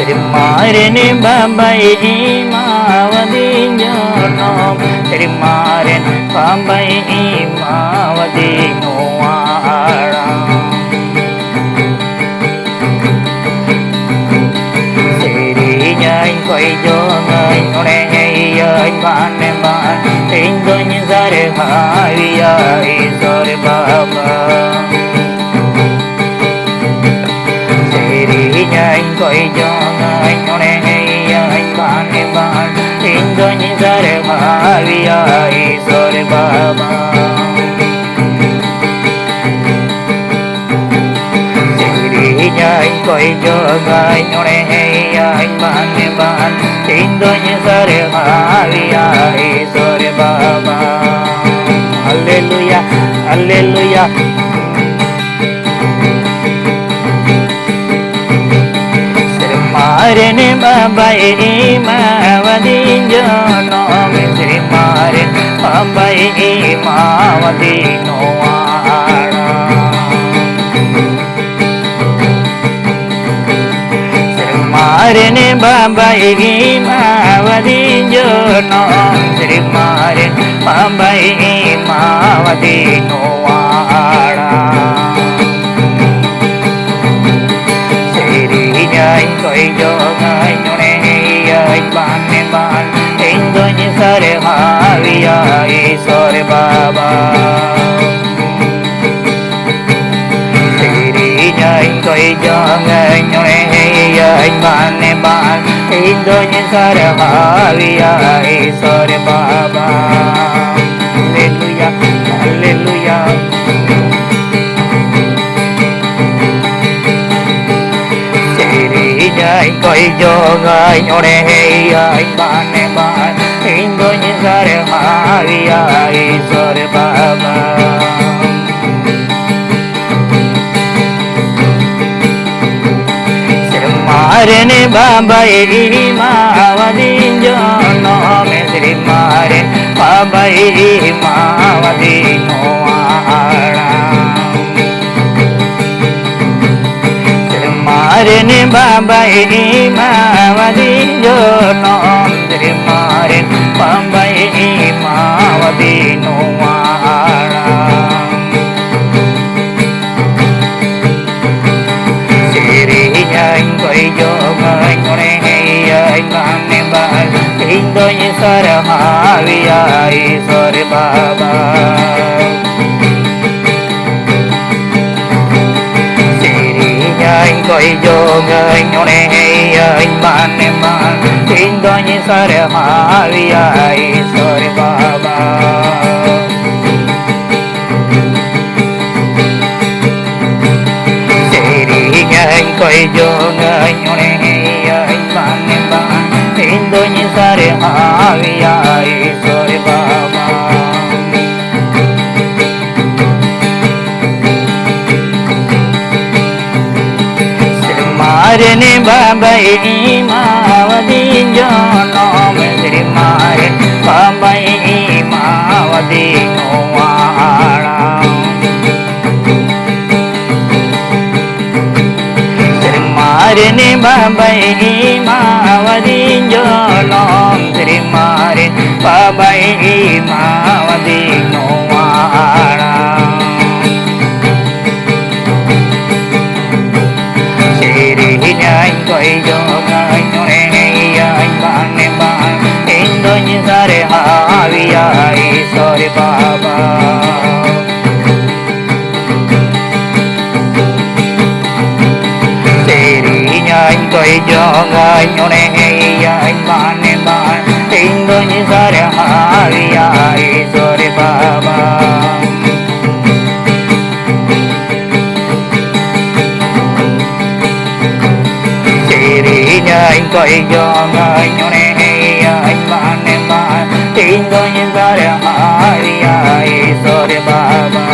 Srimarin Babai Imawati Jonom Srimarin Babai Imawati Nuaram Siri nhai quay cho người Nore hei anh bạn em bạn Tình tôi như ra để hai ai rồi baba Siri nhai quay cho người Nore hei anh bạn em bạn Tình tôi như ra để hai ai rồi baba Anh quay cho người Nore hei anh bạn em bạn Tin tôi như sa re hai so re baba Hallelujah Hallelujah Srimarin Babai Imawati Jonom Srimarin Babai Imawati Nuaram Srimarin Babai Imawati Jonom Srimarin Babai Imawati Nuaram Siri nhai quay cho người Nore hei anh bạn em bạn Tình tôi như sa re hai so re baba Siri nhai quay cho người Nore hei anh bạn em bạn Tình tôi như sa re hai so re baba Hallelujah Hallelujah Siri nhai quay cho người Nore hei anh bạn em bạn Tình tôi như sa re hai so re baba Srimarin Babai Imawati Jonom Srimarin Babai Imawati Nuaram Srimarin Babai Imawati Jonom Srimarin Babai Imawati Nuaram Anh quay cho người Nore hei anh bạn em bạn Tình tôi như sa re hai so re baba Siri anh quay cho người Nore hei anh bạn em bạn Tình tôi như sa re hai so re baba Anh quay cho người Nore hei anh bạn em bạn Tình tôi như sa re hai so re baba Srimarin Babai Imawati Jonom Srimarin Babai Imawati Nuaram Srimarin Babai Imawati Jonom Srimarin Babai Imawati Nuaram Siri nhai quay cho người Nore hei anh bạn em bạn Tình tôi như sa re hai so re baba Anh quay cho người Nore hei anh bạn em bạn Tình tôi như sa re hai so re baba Siri anh quay cho người Nore hei anh bạn em bạn Tình tôi như sa re hai so re baba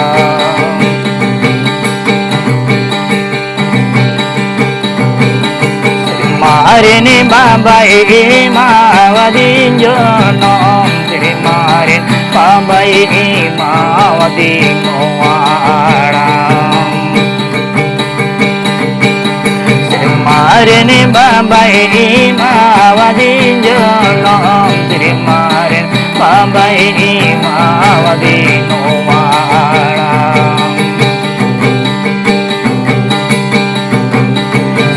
Srimarin Babai Imawati Jonom Srimarin Babai Imawati Nuaram Rene Baba Imawadi Jalom Trimaren Baba Imawadi Numara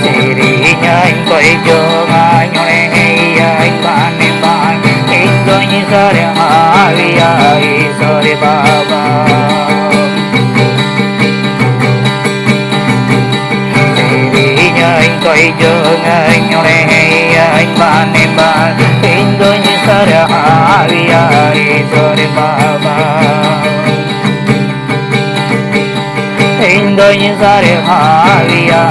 Sirinya Koi Jonga Nyore Anh Bane Ban Indonyi Sare Havia Sare Baba Anh coi dương anh nhore anh ban em ban Indonyi Sare Havia Sare Baba Indonyi Sare Havia